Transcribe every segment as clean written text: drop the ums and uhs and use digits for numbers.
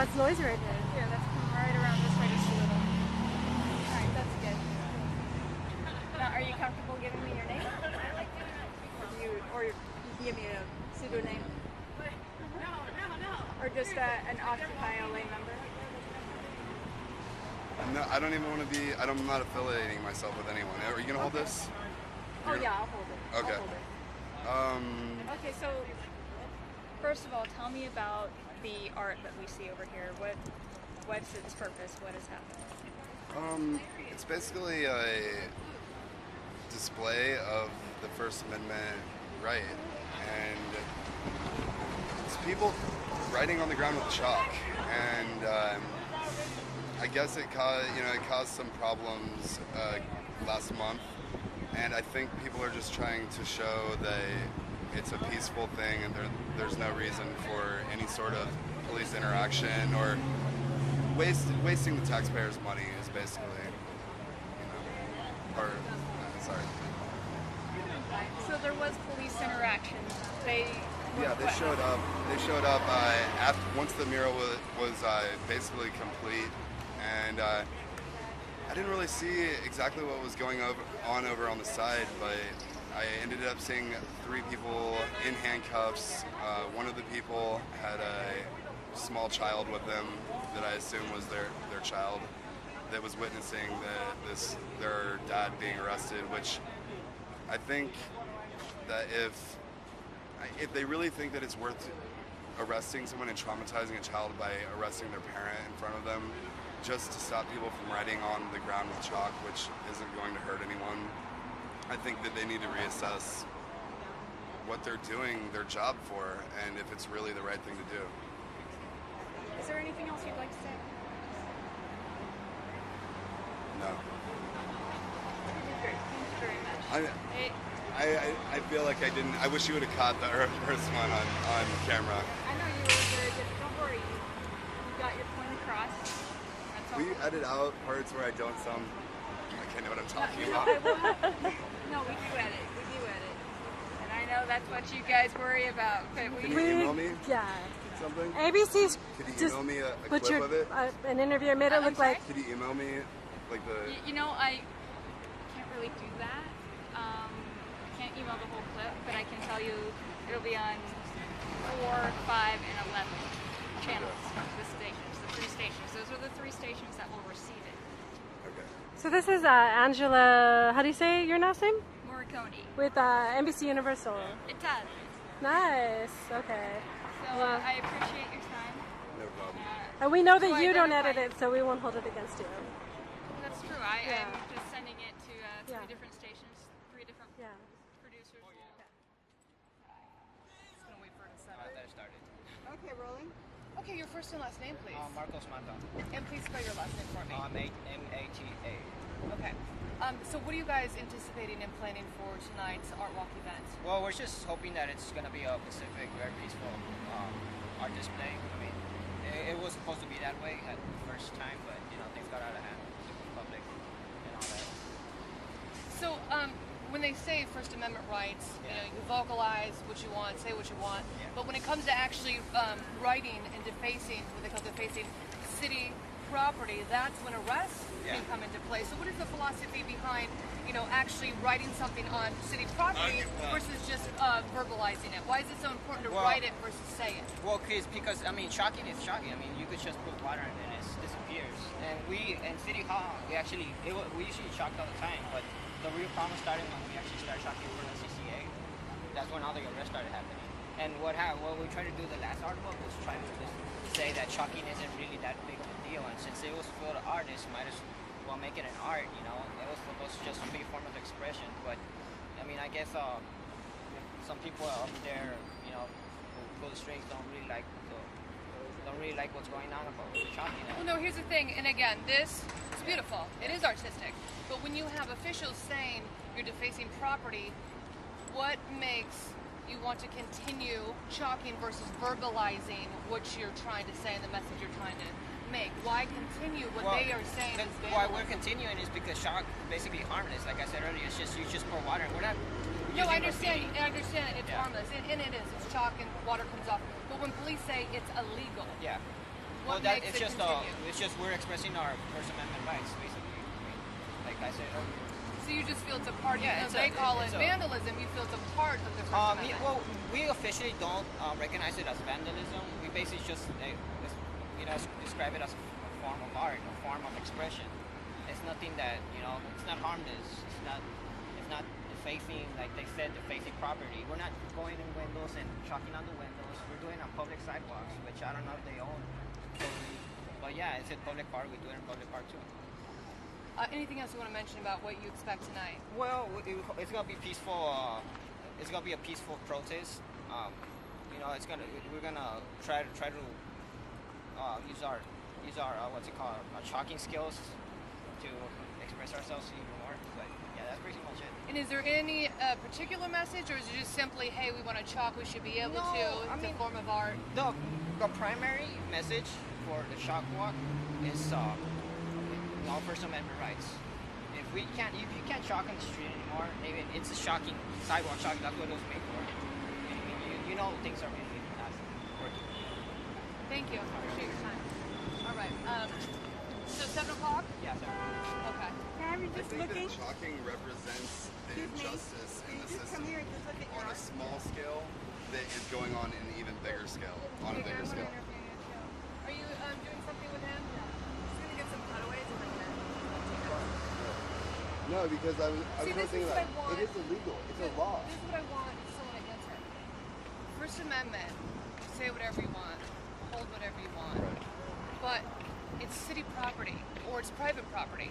It's noisy right here. Here, let's come right around this way just a little. Alright, that's good. Now, are you comfortable giving me your name? Or you give me a pseudonym? No. Or just an Occupy LA member? No, I don't even want to be. I'm not affiliating myself with anyone. Are you gonna hold this? Yeah, I'll hold it. Okay. I'll hold it. Okay, so first of all, tell me about the art that we see over here. What's its purpose? What is happening? It's basically a display of the First Amendment right, and it's people writing on the ground with chalk, and I guess it caused some problems last month, and I think people are just trying to show that it's a peaceful thing, and there's no reason for any sort of police interaction or wasting the taxpayers' money is basically, sorry. So there was police interaction. They showed up. They showed up once the mural was basically complete, and I didn't really see exactly what was going on over on the side, but I ended up seeing 3 people in handcuffs. One of the people had a small child with them that I assume was their child that was witnessing their dad being arrested, which I think that if they really think that it's worth arresting someone and traumatizing a child by arresting their parent in front of them just to stop people from writing on the ground with chalk, which isn't going to hurt anyone, I think that they need to reassess what they're doing their job for and if it's really the right thing to do. Is there anything else you'd like to say? No. Great. Thank you very much. I feel like I didn't. I wish you would have caught the first one on camera. I know you were very good. Don't worry. You got your point across. That's all. We edit out parts where I don't sound like I know what I'm talking about. No, we do edit. And I know that's what you guys worry about. But Can you email me? Yeah. Something? ABC's Could you just email me a put clip of it? an interview. I made it look like. Could you email me like the? I can't really do that. I can't email the whole clip, but I can tell you it'll be on 4, 5, and 11 channels. The stations, the 3 stations. Those are the 3 stations that will receive it. Okay. So this is Angela. How do you say your last name? Morricone. With NBC Universal. It does. Nice. Okay. So I appreciate your time. No problem. And we know So that you don't edit identify- it, so we won't hold it against you. That's true. Yeah. I'm just sending it to 3 Yeah. different stations, 3 different Yeah. producers. Just gonna wait for it to set up. That started. Okay, rolling. Okay, your first and last name, please. Marcos Mata. And please spell your last name for me. M-A-T-A. Okay. So what are you guys anticipating and planning for tonight's Art Walk event? Well, we're just hoping that it's gonna be a Pacific, very peaceful art display. I mean, it was supposed to be that way at the first time, but things got out of hand with the public and all that. So when they say First Amendment rights, you vocalize what you want, say what you want, but when it comes to actually writing and defacing, when they come to defacing city property, that's when arrests can come into play. So what is the philosophy behind, actually writing something on city property versus just verbalizing it? Why is it so important to write it versus say it? Well, because shocking is shocking. I mean, you could just put water and it disappears. And we in City Hall, we usually shocked all the time, but the real problem started when we actually started shocking for the CCA. That's when all the arrests started happening. And what we tried to do the last artwork was try to just say that shocking isn't really that big of a deal, and since it was for the artists, might as well make it an art. It was supposed to just be a form of expression. But I mean, I guess some people up there, who go the streets don't really like what's going on about the shocking. Well, no, here's the thing, and again, this is beautiful. It is artistic. But when you have officials saying you're defacing property, what makes you want to continue chalking versus verbalizing what you're trying to say and the message you're trying to make? Why continue what they are saying is vandalism? Why we're continuing is because chalk basically harmless. Like I said earlier, you just pour water. We're not. No, I understand. I understand it's harmless, and it is. It's chalk and water comes off. But when police say it's illegal, Well, What that makes it's it just continue? it's just we're expressing our First Amendment rights, basically. I mean, like I said earlier. So you just feel it's a part. Yeah, Even it's though they call it it's vandalism, you feel it's a part of the First Amendment. Well, we officially don't recognize it as vandalism. We basically just, describe it as a form of art, a form of expression. It's nothing that it's not harmless. It's not defacing, like they said, defacing property. We're not going in windows and chalking on the windows. We're doing it on public sidewalks, which I don't know if they own. Totally. But yeah, it's a public park. We do it in public park too. Anything else you want to mention about what you expect tonight? Well, it's gonna be peaceful. It's gonna be a peaceful protest. We're gonna try to use our what's it called, our chalking skills to express ourselves even more. But yeah, that's pretty much it. And is there any particular message, or is it just simply, hey, we want to chalk, we should be able No, to? I It's mean- a form of art. The primary message for the chalk walk is all First Amendment rights. If you can't chalk on the street anymore, even it's a shocking sidewalk chalk. That's what it was made for. I mean, you know things are really not working. Thank you. Appreciate your time. All right. So 7 o'clock? Yeah, so. Okay. I think that chalking represents the injustice in the system on a small scale that is going on in an even bigger scale, on a bigger scale. Are you doing something with him? Just gonna get some cutaways and then. No, because I was See, this thinking is about what I want. it is illegal. It's a law. This is what I want someone to answer. First Amendment, say whatever you want, hold whatever you want. But it's city property or it's private property.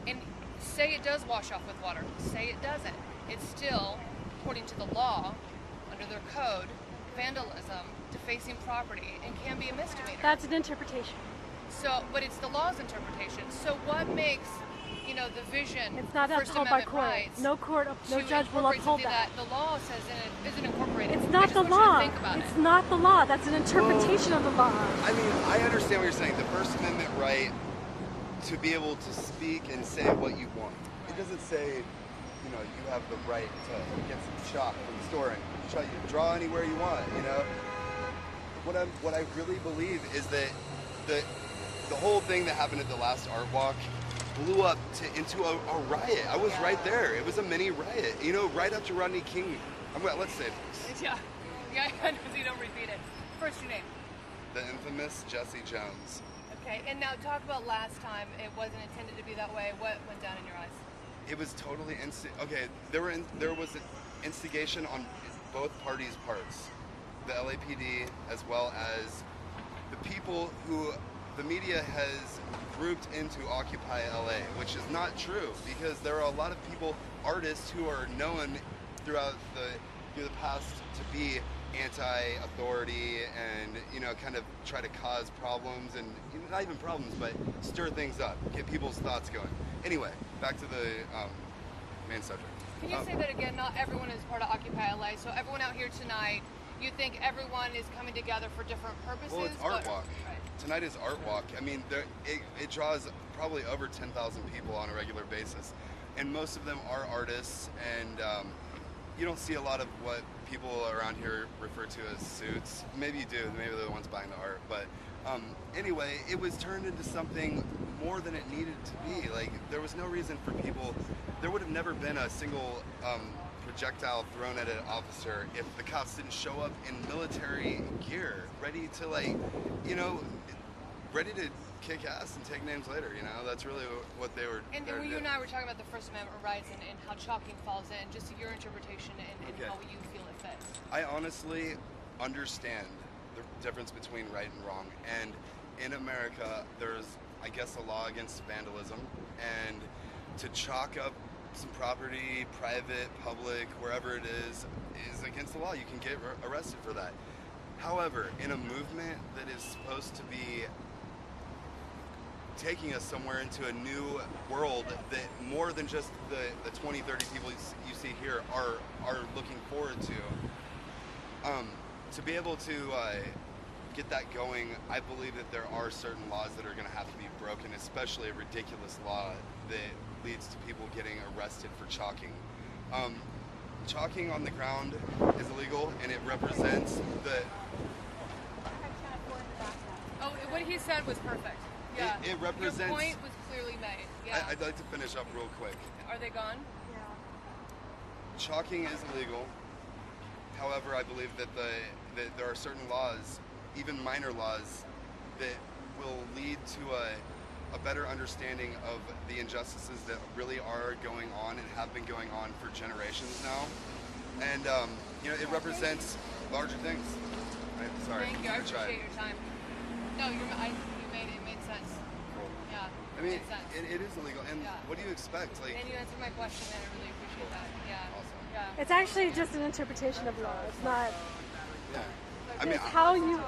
And say it does wash off with water, say it doesn't. It's still, according to the law, under their code, vandalism, defacing property, and can be a misdemeanor. That's an interpretation. So, but it's the law's interpretation. So what makes, the vision It's not of First upheld by Amendment court. rights No to judge will incorporate uphold something that. the law says isn't incorporated? It's I not just the want you to law. think about It's it. not the law. That's an interpretation of the law. I mean, I understand what you're saying. The First Amendment right to be able to speak and say what you want. It doesn't say, you have the right to get some chalk from the store and you draw anywhere you want. What I really believe is that the whole thing that happened at the last art walk blew up into a riot. I was right there. It was a mini riot. Right after Rodney King. Let's say this. Yeah, so you don't repeat it. First, your name. The infamous Jesse Jones. Okay, and now talk about last time. It wasn't intended to be that way. What went down in your eyes? It was totally okay. There was an instigation on both parties' parts, the LAPD as well as the people who the media has grouped into Occupy LA, which is not true because there are a lot of people, artists who are known through the past to be anti-authority and kind of try to cause problems and not even problems, but stir things up, get people's thoughts going. Anyway, back to the main subject. Can you say that again? Not everyone is part of Occupy LA. So everyone out here tonight, you think everyone is coming together for different purposes? Well, it's Art Walk. Right. Tonight is Art Walk. I mean, it draws probably over 10,000 people on a regular basis, and most of them are artists, and you don't see a lot of what people around here refer to as suits. Maybe you do, maybe they're the ones buying the art, but anyway, it was turned into something more than it needed to be. Like, there was no reason for people, there would have never been a single projectile thrown at an officer if the cops didn't show up in military gear, ready to ready to kick ass and take names later. That's really what they were. And then you and I were talking about the First Amendment rights and how chalking falls in, just your interpretation and Okay. how you feel it fits. I honestly understand the difference between right and wrong, and in America there's, I guess, a law against vandalism, and to chalk up some property, private, public, wherever it is against the law. You can get arrested for that. However, in a movement that is supposed to be taking us somewhere into a new world that more than just the 20, 30 people you see here are looking forward to be able to get that going, I believe that there are certain laws that are going to have to be broken, especially a ridiculous law that leads to people getting arrested for chalking. Chalking on the ground is illegal, and it represents the... Oh, what he said was perfect. Yeah. It represents. Your point was clearly made. Yeah. I'd like to finish up real quick. Are they gone? Chalking is illegal. However, I believe that there are certain laws, even minor laws, that will lead to a better understanding of the injustices that really are going on and have been going on for generations now. And it represents larger things. Right? Sorry. Thank you. I appreciate your time. No, you made it. It made sense. Cool. Yeah. I mean, made sense. it is illegal. And what do you expect? Like, and you answered my question, and I really appreciate that. Yeah. Awesome. Yeah. It's actually just an interpretation of law. It's not. yeah. I mean, It's how you.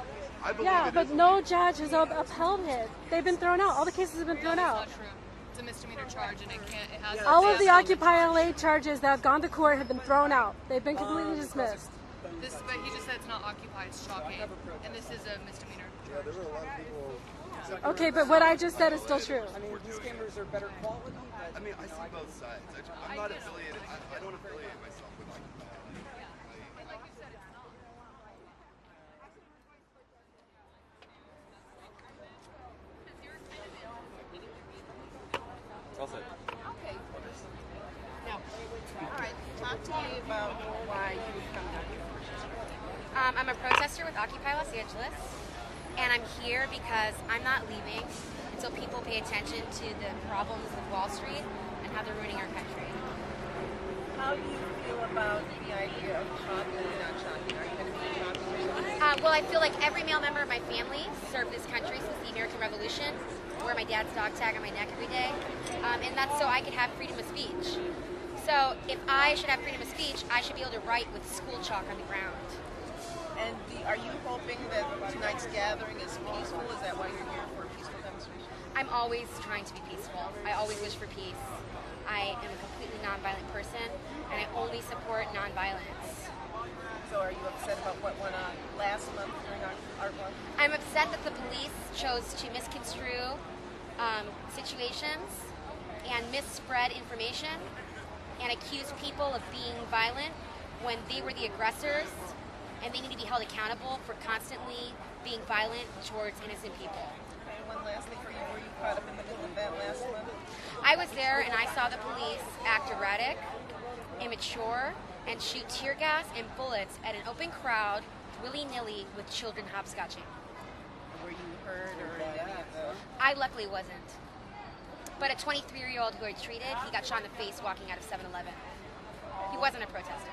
I believe Yeah, it but is no illegal. judge has upheld it. They've been thrown out. All the cases have been thrown That's out. not true. It's a misdemeanor charge, and it can't. It has. All of the Occupy Occupy LA charges that have gone to court have been thrown out. They've been completely dismissed. But he just said it's not Occupy. It's Chalking, and this is a misdemeanor. Yeah, there were a lot of people. Okay, but what I just said is still true. I mean, these cameras are better quality. But, I mean, I see both sides. I'm not affiliated. I don't affiliate myself with like. But like you said, it's not. Okay. Now, all right. Talk to me about why you come down here. I'm a protester with Occupy Los Angeles, and I'm here because I'm not leaving until people pay attention to the problems with Wall Street and how they're ruining our country. How do you feel about the idea of chalking and not chalking? Are you going to be chalking? Well, I feel like every male member of my family served this country since the American Revolution. I wear my dad's dog tag on my neck every day, and that's so I could have freedom of speech. So if I should have freedom of speech, I should be able to write with school chalk on the ground. And are you hoping that tonight's gathering is peaceful? Is that why you're here for a peaceful demonstration? I'm always trying to be peaceful. I always wish for peace. I am a completely nonviolent person, and I only support nonviolence. So are you upset about what went on last month during our art month? I'm upset that the police chose to misconstrue situations and misspread information and accuse people of being violent when they were the aggressors, and they need to be held accountable for constantly being violent towards innocent people. And one last thing for you, were you caught up in the middle of that last month? I was there and I saw the police act erratic, immature, and shoot tear gas and bullets at an open crowd, willy-nilly, with children hopscotching. Were you hurt or in any of the... I luckily wasn't. But a 23-year-old who I treated, he got shot in the face walking out of 7-Eleven. He wasn't a protester.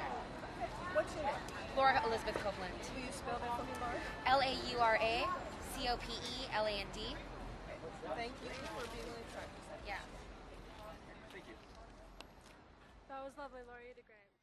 What's your name? Laura Elizabeth Copeland. Will you spell that for me, Laura? Lauracopeland. Thank you for being willing to talk to us. Yeah. That was lovely, Laura. You did great.